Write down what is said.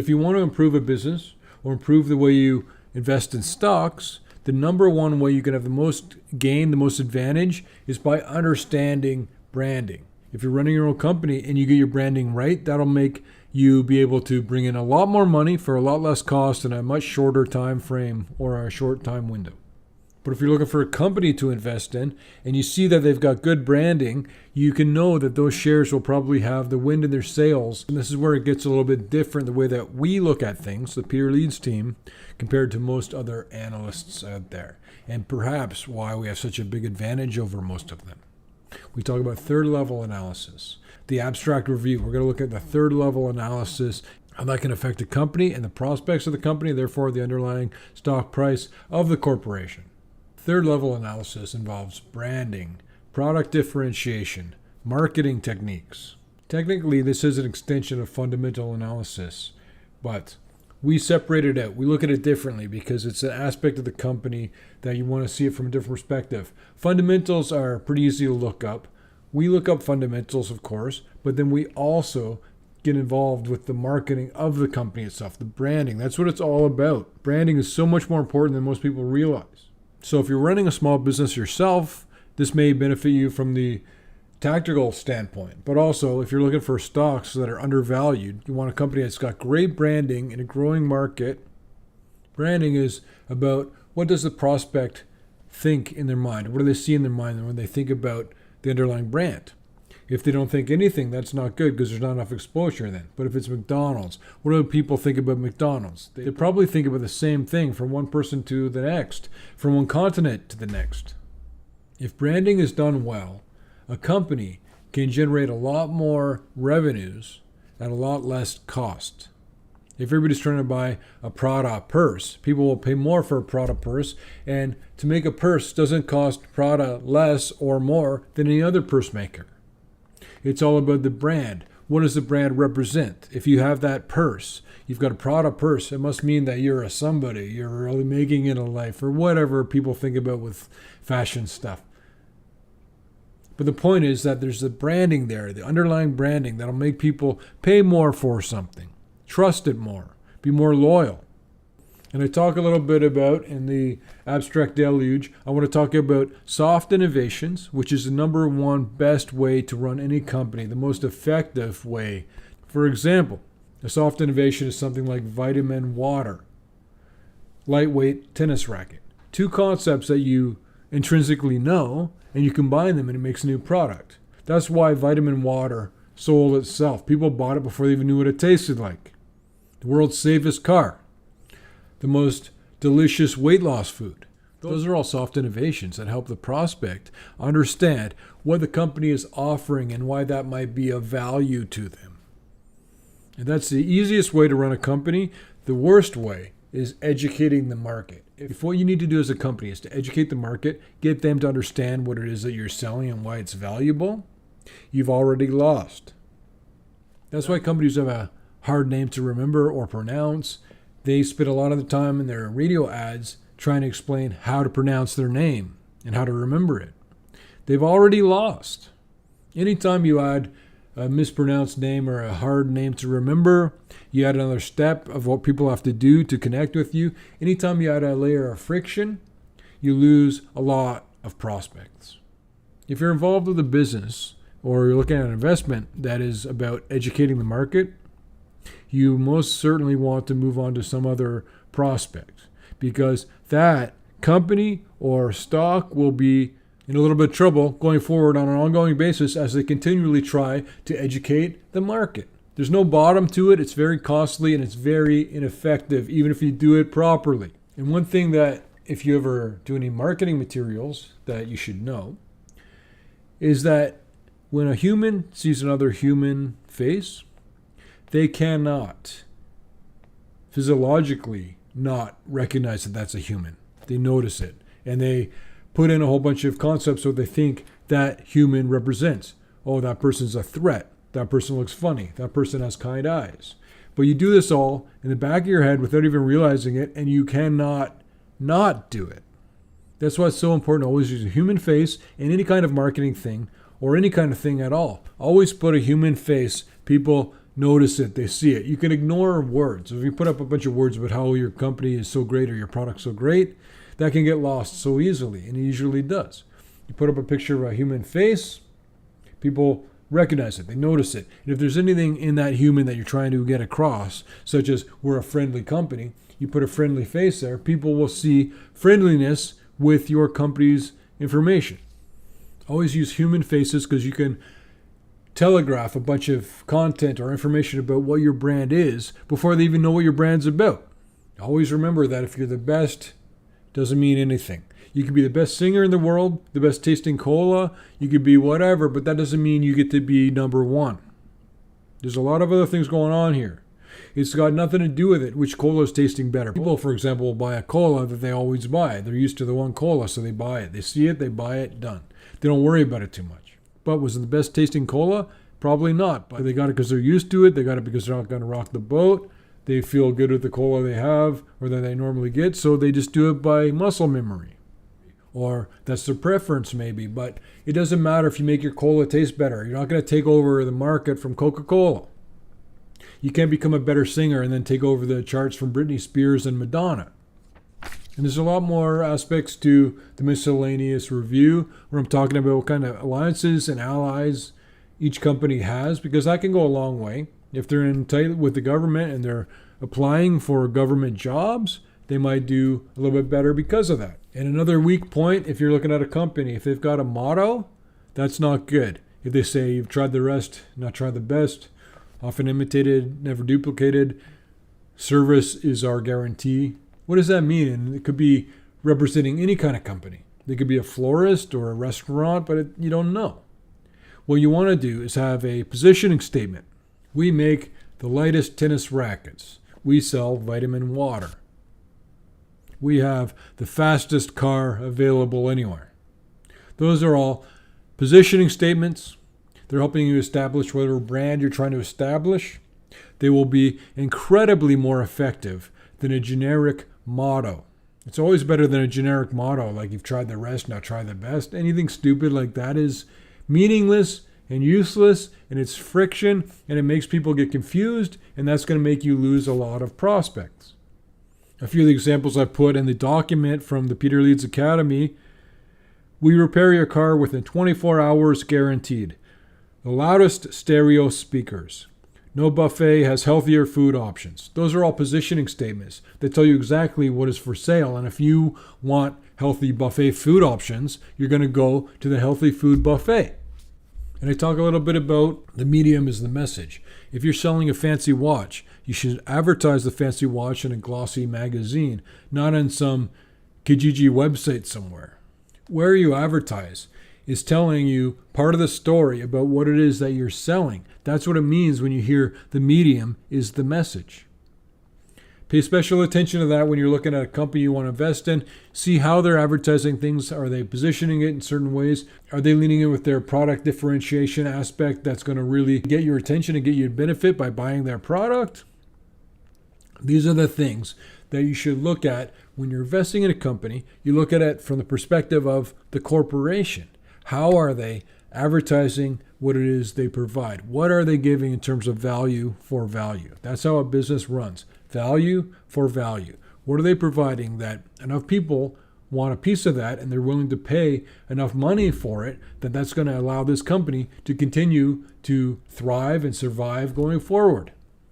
If you want to improve a business or improve the way you invest in stocks, the number one way you can have the most gain, the most advantage, is by understanding branding. If you're running your own company and you get your branding right, that'll make you be able to bring in a lot more money for a lot less cost in a much shorter time frame or a short time window. But if you're looking for a company to invest in and you see that they've got good branding, you can know that those shares will probably have the wind in their sails. And this is where it gets a little bit different, the way that we look at things, the Peter Leeds team, compared to most other analysts out there. And perhaps why we have such a big advantage over most of them. We talk about third level analysis, the abstract review. We're going to look at the third level analysis, how that can affect a company and the prospects of the company, therefore the underlying stock price of the corporation. Third level analysis involves branding, product differentiation, marketing techniques. Technically, this is an extension of fundamental analysis, but we separate it out. We look at it differently because it's an aspect of the company that you want to see it from a different perspective. Fundamentals are pretty easy to look up. We look up fundamentals, of course, but then we also get involved with the marketing of the company itself, the branding. That's what it's all about. Branding is so much more important than most people realize. So if you're running a small business yourself, this may benefit you from the tactical standpoint. But also, if you're looking for stocks that are undervalued, you want a company that's got great branding in a growing market. Branding is about what does the prospect think in their mind? What do they see in their mind when they think about the underlying brand? If they don't think anything, that's not good because there's not enough exposure then. But if it's McDonald's, what do people think about McDonald's? They probably think about the same thing from one person to the next, from one continent to the next. If branding is done well, a company can generate a lot more revenues at a lot less cost. If everybody's trying to buy a Prada purse, people will pay more for a Prada purse, and to make a purse doesn't cost Prada less or more than any other purse maker. It's all about the brand. What does the brand represent? If you have that purse, you've got a Prada purse, it must mean that you're a somebody, you're really making it in life, or whatever people think about with fashion stuff. But the point is that there's the branding there, the underlying branding that'll make people pay more for something, trust it more, be more loyal. And I talk a little bit about, in the Abstract Deluge, I want to talk about soft innovations, which is the number one best way to run any company, the most effective way. For example, a soft innovation is something like vitamin water, lightweight tennis racket. Two concepts that you intrinsically know, and you combine them and it makes a new product. That's why vitamin water sold itself. People bought it before they even knew what it tasted like. The world's safest car. The most delicious weight loss food. Those are all soft innovations that help the prospect understand what the company is offering and why that might be of value to them. And that's the easiest way to run a company. The worst way is educating the market. If what you need to do as a company is to educate the market, get them to understand what it is that you're selling and why it's valuable, you've already lost. That's why companies have a hard name to remember or pronounce. They spend a lot of the time in their radio ads trying to explain how to pronounce their name and how to remember it. They've already lost. Anytime you add a mispronounced name or a hard name to remember, you add another step of what people have to do to connect with you. Anytime you add a layer of friction, you lose a lot of prospects. If you're involved with a business or you're looking at an investment that is about educating the market, you most certainly want to move on to some other prospect because that company or stock will be in a little bit of trouble going forward on an ongoing basis as they continually try to educate the market. There's no bottom to it. It's very costly and it's very ineffective, even if you do it properly. And one thing that if you ever do any marketing materials that you should know is that when a human sees another human face, they cannot physiologically not recognize that that's a human. They notice it. And they put in a whole bunch of concepts so they think that human represents. Oh, that person's a threat. That person looks funny. That person has kind eyes. But you do this all in the back of your head without even realizing it, and you cannot not do it. That's why it's so important to always use a human face in any kind of marketing thing or any kind of thing at all. Always put a human face. People notice it, they see it. You can ignore words. If you put up a bunch of words about how your company is so great or your product's so great, that can get lost so easily, and it usually does. You put up a picture of a human face, people recognize it, they notice it. And if there's anything in that human that you're trying to get across, such as we're a friendly company, you put a friendly face there, people will see friendliness with your company's information. Always use human faces because you can telegraph a bunch of content or information about what your brand is before they even know what your brand's about. Always remember that if you're the best, doesn't mean anything. You could be the best singer in the world, the best tasting cola, you could be whatever, but that doesn't mean you get to be number one. There's a lot of other things going on here. It's got nothing to do with it, which cola is tasting better. People, for example, will buy a cola that they always buy. They're used to the one cola, so they buy it. They see it, they buy it, done. They don't worry about it too much. But was it the best tasting cola? Probably not. But they got it because they're used to it. They got it because they're not going to rock the boat. They feel good with the cola they have or that they normally get, so they just do it by muscle memory. Or that's their preference maybe, but it doesn't matter if you make your cola taste better. You're not going to take over the market from Coca-Cola. You can't become a better singer and then take over the charts from Britney Spears and Madonna. And there's a lot more aspects to the miscellaneous review where I'm talking about what kind of alliances and allies each company has, because that can go a long way. If they're in tight with the government and they're applying for government jobs, they might do a little bit better because of that. And another weak point, if you're looking at a company, if they've got a motto, that's not good. If they say you've tried the rest, not tried the best, often imitated, never duplicated, service is our guarantee. What does that mean? And it could be representing any kind of company. They could be a florist or a restaurant, but you don't know. What you want to do is have a positioning statement. We make the lightest tennis rackets. We sell vitamin water. We have the fastest car available anywhere. Those are all positioning statements. They're helping you establish whatever brand you're trying to establish. They will be incredibly more effective than a generic motto. It's always better than a generic motto, like you've tried the rest, now try the best. Anything stupid like that is meaningless and useless, and it's friction, and it makes people get confused, and that's going to make you lose a lot of prospects. A few of the examples I put in the document from the Peter Leeds Academy: we repair your car within 24 hours guaranteed. The loudest stereo speakers. No buffet has healthier food options. Those are all positioning statements that tell you exactly what is for sale. And if you want healthy buffet food options, you're going to go to the healthy food buffet. And I talk a little bit about the medium is the message. If you're selling a fancy watch, you should advertise the fancy watch in a glossy magazine, not on some Kijiji website somewhere. Where you advertise is telling you part of the story about what it is that you're selling. That's what it means when you hear the medium is the message. Pay special attention to that when you're looking at a company you want to invest in. See how they're advertising things. Are they positioning it in certain ways? Are they leaning in with their product differentiation aspect that's going to really get your attention and get you a benefit by buying their product? These are the things that you should look at when you're investing in a company. You look at it from the perspective of the corporation. How are they advertising what it is they provide? What are they giving in terms of value for value? That's how a business runs. Value for value. What are they providing that enough people want a piece of that and they're willing to pay enough money for it that that's going to allow this company to continue to thrive and survive going forward?